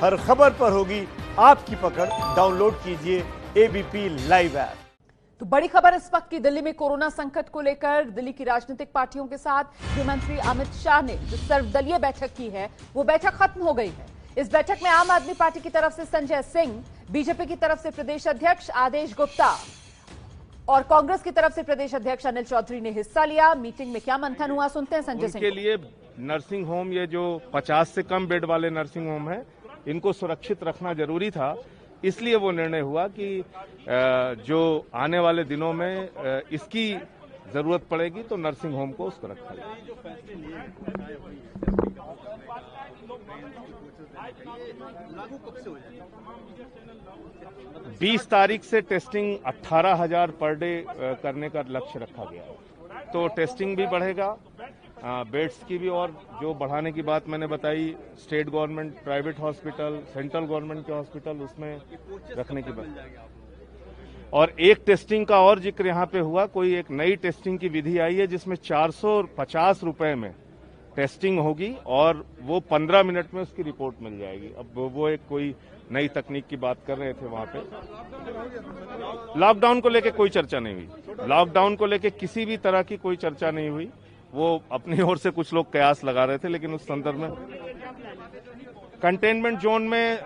हर खबर पर होगी आपकी पकड़। डाउनलोड कीजिए एबीपी लाइव ऐप। तो बड़ी खबर इस वक्त की दिल्ली में कोरोना संकट को लेकर दिल्ली की राजनीतिक पार्टियों के साथ गृह मंत्री अमित शाह ने जो सर्वदलीय बैठक की है वो बैठक खत्म हो गई है। इस बैठक में आम आदमी पार्टी की तरफ से संजय सिंह, बीजेपी की तरफ से प्रदेश अध्यक्ष आदेश गुप्ता और कांग्रेस की तरफ से प्रदेश अध्यक्ष अनिल चौधरी ने हिस्सा लिया। मीटिंग में क्या मंथन हुआ, सुनते हैं संजय सिंह। उनके लिए नर्सिंग होम, ये जो 50 से कम बेड वाले नर्सिंग होम है, इनको सुरक्षित रखना जरूरी था। इसलिए वो निर्णय हुआ कि जो आने वाले दिनों में इसकी जरूरत पड़ेगी तो नर्सिंग होम को उसको रखा जाए। 20 तारीख से टेस्टिंग 18,000 पर डे करने का लक्ष्य रखा गया है, तो टेस्टिंग भी बढ़ेगा, बेड्स की भी, और जो बढ़ाने की बात मैंने बताई state government, private hospital, central government के हॉस्पिटल, उसमें रखने की बात। और एक टेस्टिंग का और जिक्र यहाँ पे हुआ, कोई एक नई टेस्टिंग की विधि आई है जिसमें 450 रुपए में टेस्टिंग होगी और वो 15 मिनट में उसकी रिपोर्ट मिल जाएगी। अब वो एक कोई नई तकनीक की बात कर रहे थे वहां पे। लॉकडाउन को लेके कोई चर्चा नहीं हुई, लॉकडाउन को लेके किसी भी तरह की कोई चर्चा नहीं हुई। वो अपनी ओर से कुछ लोग कयास लगा रहे थे, लेकिन उस संदर्भ में कंटेनमेंट जोन में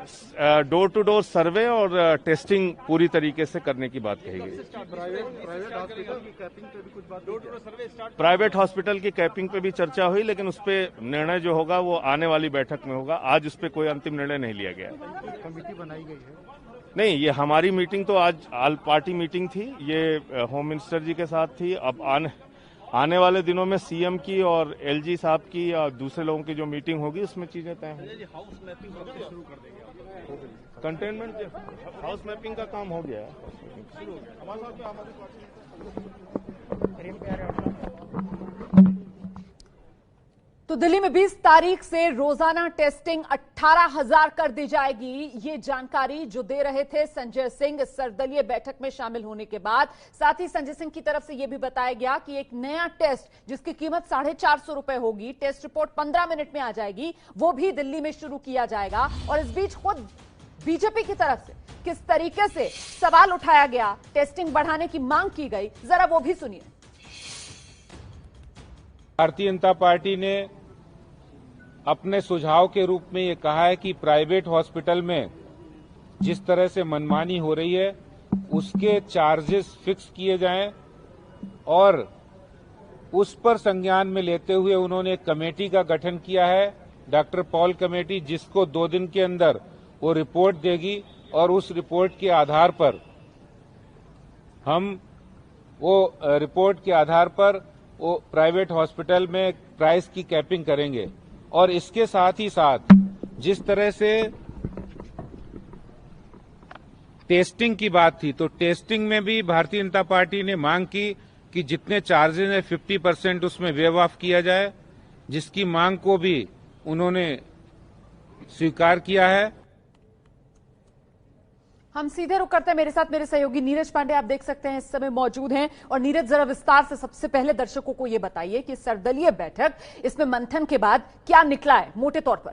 डोर टू डोर सर्वे और टेस्टिंग पूरी तरीके से करने की बात कही गई। प्राइवेट हॉस्पिटल की कैपिंग पे भी चर्चा हुई, लेकिन उस पे निर्णय जो होगा वो आने वाली बैठक में होगा। आज उस पे कोई अंतिम निर्णय नहीं लिया गया। कमेटी बनाई गई है? नहीं, ये हमारी मीटिंग तो आज ऑल पार्टी मीटिंग थी, ये होम मिनिस्टर जी के साथ थी। अब आने वाले दिनों में सीएम की और एलजी साहब की या दूसरे लोगों की जो मीटिंग होगी उसमें चीजें तय होंगी। हाउस मैपिंग कब से शुरू कर देंगे? कंटेनमेंट हाउस मैपिंग का काम हो गया है। तो दिल्ली में 20 तारीख से रोजाना टेस्टिंग 18,000 कर दी जाएगी। ये जानकारी जो दे रहे थे संजय सिंह इस सर्वदलीय बैठक में शामिल होने के बाद, साथ ही संजय सिंह की तरफ से यह भी बताया गया कि एक नया टेस्ट जिसकी कीमत 450 रुपए होगी, टेस्ट रिपोर्ट 15 मिनट में आ जाएगी, वो भी दिल्ली में शुरू किया जाएगा। और इस बीच खुद बीजेपी की तरफ से किस तरीके से सवाल उठाया गया, टेस्टिंग बढ़ाने की मांग की गई, जरा वो भी सुनिए। भारतीय जनता पार्टी ने अपने सुझाव के रूप में ये कहा है कि प्राइवेट हॉस्पिटल में जिस तरह से मनमानी हो रही है उसके चार्जेस फिक्स किए जाएं, और उस पर संज्ञान में लेते हुए उन्होंने एक कमेटी का गठन किया है, डॉक्टर पॉल कमेटी, जिसको 2 दिन के अंदर वो रिपोर्ट देगी और उस रिपोर्ट के आधार पर हम वो रिपोर्ट के आधार पर वो प्राइवेट हॉस्पिटल में प्राइस की कैपिंग करेंगे। और इसके साथ ही साथ जिस तरह से टेस्टिंग की बात थी, तो टेस्टिंग में भी भारतीय जनता पार्टी ने मांग की कि जितने चार्जेस हैं 50% उसमें वेव ऑफ किया जाए, जिसकी मांग को भी उन्होंने स्वीकार किया है। हम सीधे रुक करते हैं, मेरे साथ मेरे सहयोगी नीरज पांडे आप देख सकते हैं इस समय मौजूद हैं। और नीरज, जरा विस्तार से सबसे पहले दर्शकों को यह बताइए कि सर्वदलीय बैठक, इसमें मंथन के बाद क्या निकला है मोटे तौर पर?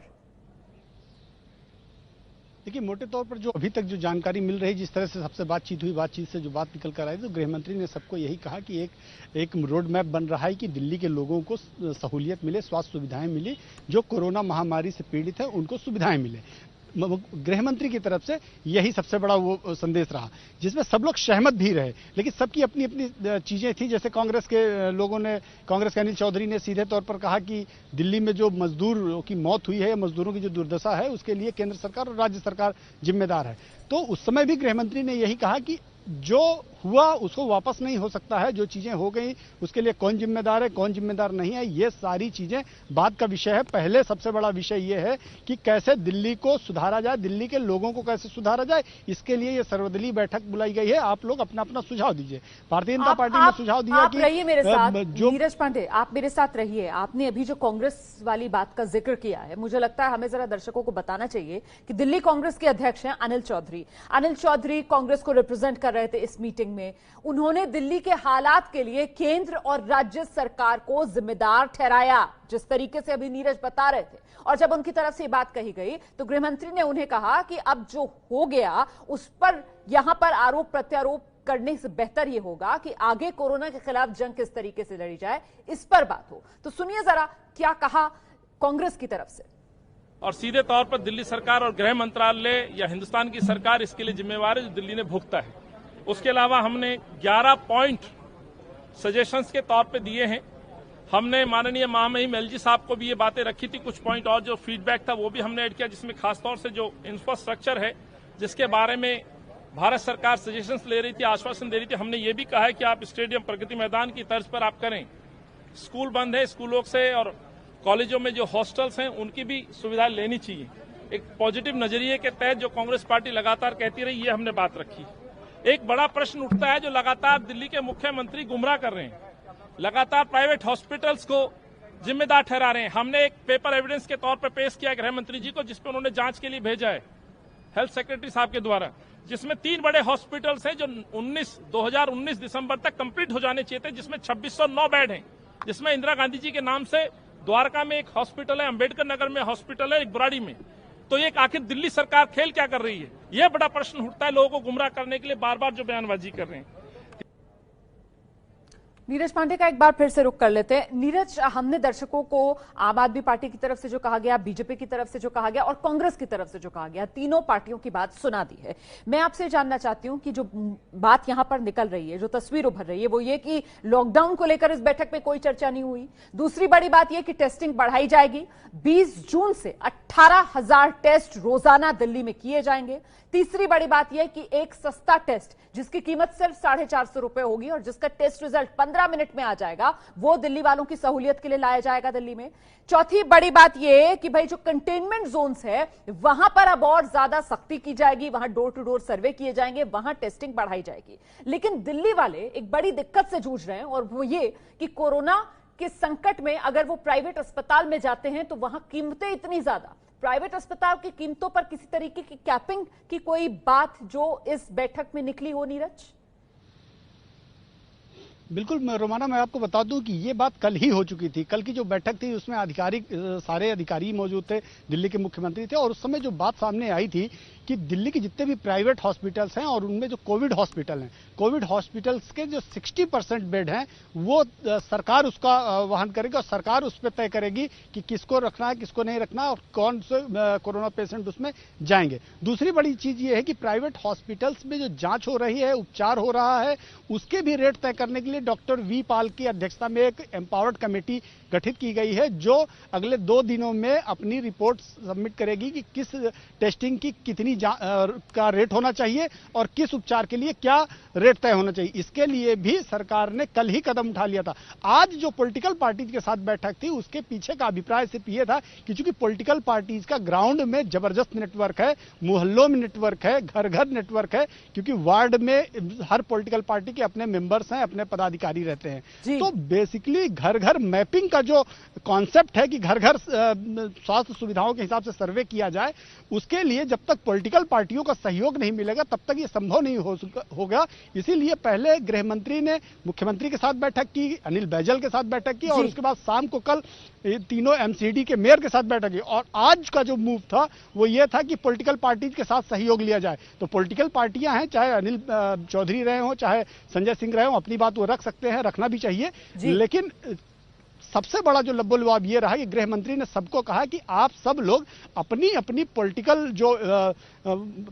देखिए, मोटे तौर पर जो अभी तक जो जानकारी मिल रही, जिस तरह से सबसे बातचीत हुई, बातचीत से जो बात निकल कर आई, तो गृहमंत्री ने सबको यही कहा कि एक रोड मैप बन रहा है कि दिल्ली के लोगों को सहूलियत मिले, स्वास्थ्य सुविधाएं मिले, जो कोरोना महामारी से पीड़ित है उनको सुविधाएं मिले। गृह मंत्री की तरफ से यही सबसे बड़ा वो संदेश रहा, जिसमें सब लोग सहमत भी रहे, लेकिन सबकी अपनी अपनी चीजें थी। जैसे कांग्रेस के लोगों ने, कांग्रेस के अनिल चौधरी ने सीधे तौर पर कहा कि दिल्ली में जो मजदूरों की मौत हुई है, मजदूरों की जो दुर्दशा है, उसके लिए केंद्र सरकार और राज्य सरकार जिम्मेदार है। तो उस समय भी गृह मंत्री ने यही कहा कि जो हुआ उसको वापस नहीं हो सकता है, जो चीजें हो गई उसके लिए कौन जिम्मेदार है, कौन जिम्मेदार नहीं है, ये सारी चीजें बात का विषय है। पहले सबसे बड़ा विषय ये है कि कैसे दिल्ली को सुधारा जाए, दिल्ली के लोगों को कैसे सुधारा जाए, इसके लिए ये सर्वदलीय बैठक बुलाई गई है। आप लोग अपना अपना सुझाव दीजिए। भारतीय जनता पार्टी ने सुझाव दिया कि रहिए मेरे साथ, नीरज पांडे आप मेरे साथ रहिए। आपने अभी जो कांग्रेस वाली बात का जिक्र किया है, मुझे लगता है हमें जरा दर्शकों को बताना चाहिए कि दिल्ली कांग्रेस के अध्यक्ष हैं अनिल चौधरी। अनिल चौधरी कांग्रेस को रिप्रेजेंट कर रहे थे इस मीटिंग मीटिंग में उन्होंने दिल्ली के हालात के लिए केंद्र और राज्य सरकार को जिम्मेदार ठहराया, जिस तरीके से अभी नीरज बता रहे थे। और जब उनकी तरफ से ये बात कही गई तो गृहमंत्री ने उन्हें कहा कि अब जो हो गया उस पर यहां पर आरोप प्रत्यारोप करने से बेहतर यह होगा कि आगे कोरोना के खिलाफ जंग किस तरीके से लड़ी जाए, इस पर बात हो। तो सुनिए जरा क्या कहा कांग्रेस की तरफ से। और सीधे तौर पर दिल्ली सरकार और गृह मंत्रालय या हिंदुस्तान की सरकार इसके लिए जिम्मेवार है जो दिल्ली ने भुगता है। उसके अलावा हमने 11 पॉइंट सजेशंस के तौर पे दिए हैं। हमने माननीय महामहिम एलजी साहब को भी ये बातें रखी थी, कुछ पॉइंट और जो फीडबैक था वो भी हमने ऐड किया, जिसमें खासतौर से जो इंफ्रास्ट्रक्चर है जिसके बारे में भारत सरकार सजेशंस ले रही थी, आश्वासन दे रही थी। हमने ये भी कहा है कि आप स्टेडियम प्रगति मैदान की तर्ज पर आप करें। स्कूल बंद है, स्कूलों से और कॉलेजों में जो हॉस्टल्स हैं उनकी भी सुविधा लेनी चाहिए। एक पॉजिटिव नजरिए के तहत जो कांग्रेस पार्टी लगातार कहती रही, ये हमने बात रखी। एक बड़ा प्रश्न उठता है जो लगातार दिल्ली के मुख्यमंत्री गुमराह कर रहे हैं, लगातार प्राइवेट हॉस्पिटल्स को जिम्मेदार ठहरा रहे हैं। हमने एक पेपर एविडेंस के तौर पर पेश किया गृह मंत्री जी को, जिसपे उन्होंने जांच के लिए भेजा है हेल्थ सेक्रेटरी साहब के द्वारा, जिसमें 3 बड़े हॉस्पिटल्स हैं जो 2019 दिसंबर तक कंप्लीट हो जाने चाहिए थे, जिसमें 2609 बेड हैं, जिसमें इंदिरा गांधी जी के नाम से द्वारका में एक हॉस्पिटल है, अंबेडकर नगर में हॉस्पिटल है, एक बुराड़ी में। तो ये आखिर दिल्ली सरकार खेल क्या कर रही है, यह बड़ा प्रश्न उठता है। लोगों को गुमराह करने के लिए बार बार जो बयानबाजी कर रहे हैं। नीरज पांडे का एक बार फिर से रुख कर लेते हैं। नीरज, हमने दर्शकों को आम आदमी पार्टी की तरफ से जो कहा गया, बीजेपी की तरफ से जो कहा गया और कांग्रेस की तरफ से जो कहा गया, तीनों पार्टियों की बात सुना दी है। मैं आपसे जानना चाहती हूं कि जो बात यहां पर निकल रही है, जो तस्वीर उभर रही है, वो ये कि लॉकडाउन को लेकर इस बैठक में कोई चर्चा नहीं हुई। दूसरी बड़ी बात यह कि टेस्टिंग बढ़ाई जाएगी, 20 जून से 18,000 टेस्ट रोजाना दिल्ली में किए जाएंगे। तीसरी बड़ी बात यह कि एक सस्ता टेस्ट जिसकी कीमत सिर्फ 450 रुपए होगी और जिसका टेस्ट रिजल्ट 15 मिनट में आ जाएगा, वो दिल्ली वालों की सहूलियत के लिए लाया जाएगा दिल्ली में। चौथी बड़ी बात यह कि भाई जो कंटेनमेंट जोन्स है वहां पर अब और ज्यादा सख्ती की जाएगी, वहां डोर टू डोर सर्वे किए जाएंगे, वहां टेस्टिंग बढ़ाई जाएगी। लेकिन दिल्ली वाले एक बड़ी दिक्कत से जूझ रहे हैं और वो ये कि कोरोना के संकट में अगर वो प्राइवेट अस्पताल में जाते हैं तो वहां कीमतें इतनी ज्यादा, प्राइवेट अस्पताल की कीमतों पर किसी तरीके की कैपिंग की कोई बात जो इस बैठक में निकली हो नीरज? बिल्कुल रोमाना, मैं आपको बता दूं कि ये बात कल ही हो चुकी थी। कल की जो बैठक थी उसमें सारे अधिकारी मौजूद थे, दिल्ली के मुख्यमंत्री थे, और उस समय जो बात सामने आई थी कि दिल्ली के जितने भी प्राइवेट हॉस्पिटल्स हैं और उनमें जो कोविड हॉस्पिटल हैं, कोविड हॉस्पिटल्स के जो 60% बेड हैं वो सरकार उसका वहन करेगी और सरकार उस पर तय करेगी कि किसको रखना है, किसको नहीं रखना और कौन से कोरोना पेशेंट उसमें जाएंगे। दूसरी बड़ी चीज ये है कि प्राइवेट हॉस्पिटल्स में जो जांच हो रही है, उपचार हो रहा है, उसके भी रेट तय करने के लिए डॉक्टर वी पाल की अध्यक्षता में एक एम्पावर्ड कमेटी गठित की गई है, जो अगले 2 दिनों में अपनी रिपोर्ट सबमिट करेगी कि किस टेस्टिंग की कितनी का रेट होना चाहिए और किस उपचार के लिए क्या रेट तय होना चाहिए। इसके लिए भी सरकार ने कल ही कदम उठा लिया था। आज जो पॉलिटिकल पार्टीज के साथ बैठक थी उसके पीछे का अभिप्राय सिर्फ ये था कि चूंकि पॉलिटिकल पार्टीज का ग्राउंड में जबरदस्त नेटवर्क है, मोहल्लों में नेटवर्क है, घर घर नेटवर्क है, क्योंकि वार्ड में हर पॉलिटिकल पार्टी के अपने मेंबर्स हैं, अपने पदाधिकारी रहते हैं। तो बेसिकली घर घर मैपिंग का जो कॉन्सेप्ट है कि घर घर स्वास्थ्य सुविधाओं के हिसाब से सर्वे किया जाए, उसके लिए जब तक पॉलिटिकल पार्टियों का सहयोग नहीं मिलेगा तब तक ये संभव नहीं होगा। इसीलिए पहले गृह मंत्री ने मुख्यमंत्री के साथ बैठक की, अनिल बैजल के साथ बैठक की और उसके बाद शाम को कल तीनों एमसीडी के मेयर के साथ बैठक की। और आज का जो मूव था वो ये था कि पॉलिटिकल पार्टीज के साथ सहयोग लिया जाए। तो पॉलिटिकल पार्टियां हैं, चाहे अनिल चौधरी रहे हों, चाहे संजय सिंह रहे हों, अपनी बात वो रख सकते हैं, रखना भी चाहिए। लेकिन सबसे बड़ा जो लब्बो-लुआब ये रहा कि गृह मंत्री ने सबको कहा कि आप सब लोग अपनी अपनी पॉलिटिकल जो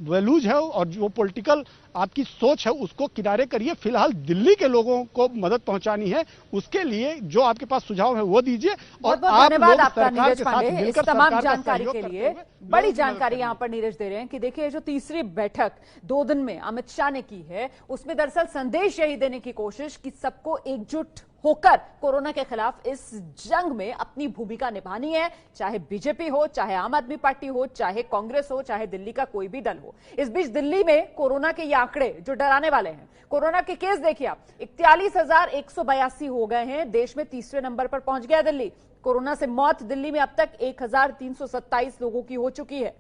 वैल्यूज है और जो पॉलिटिकल आपकी सोच है उसको किनारे करिए। फिलहाल दिल्ली के लोगों को मदद पहुंचानी है, उसके लिए जो आपके पास सुझाव है वो दीजिए। और आप लोग सरकार के साथ मिलकर तमाम जानकारी के लिए बड़ी जानकारी यहां पर नीरज दे रहे हैं कि देखिए जो तीसरी बैठक 2 दिन में अमित शाह ने की है उसमें दरअसल संदेश यही देने की कोशिश कि सबको एकजुट होकर कोरोना के खिलाफ इस जंग में अपनी भूमिका निभानी है, चाहे बीजेपी हो, चाहे आम आदमी पार्टी हो, चाहे कांग्रेस हो, चाहे दिल्ली का कोई भी दल हो। इस बीच दिल्ली में कोरोना के ये आंकड़े जो डराने वाले हैं, कोरोना के केस देखिए आप 41,182 हो गए हैं, देश में तीसरे नंबर पर पहुंच गया दिल्ली। कोरोना से मौत दिल्ली में अब तक 1,327 लोगों की हो चुकी है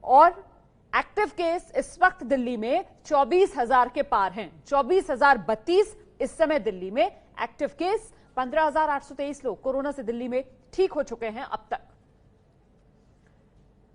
और एक्टिव केस इस वक्त दिल्ली में 24,000 के पार हैं। 24,032 इस समय दिल्ली में एक्टिव केस। 15,823 लोग कोरोना से दिल्ली में ठीक हो चुके हैं अब तक।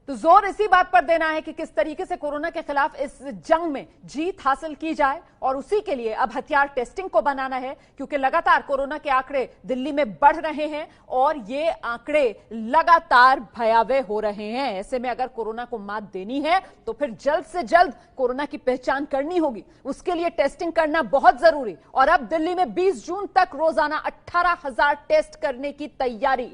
तो जोर इसी बात पर देना है कि किस तरीके से कोरोना के खिलाफ इस जंग में जीत हासिल की जाए, और उसी के लिए अब हथियार टेस्टिंग को बनाना है, क्योंकि लगातार कोरोना के आंकड़े दिल्ली में बढ़ रहे हैं और ये आंकड़े लगातार भयावह हो रहे हैं। ऐसे में अगर कोरोना को मात देनी है तो फिर जल्द से जल्द कोरोना की पहचान करनी होगी। उसके लिए टेस्टिंग करना बहुत जरूरी। और अब दिल्ली में 20 जून तक रोजाना 18,000 टेस्ट करने की तैयारी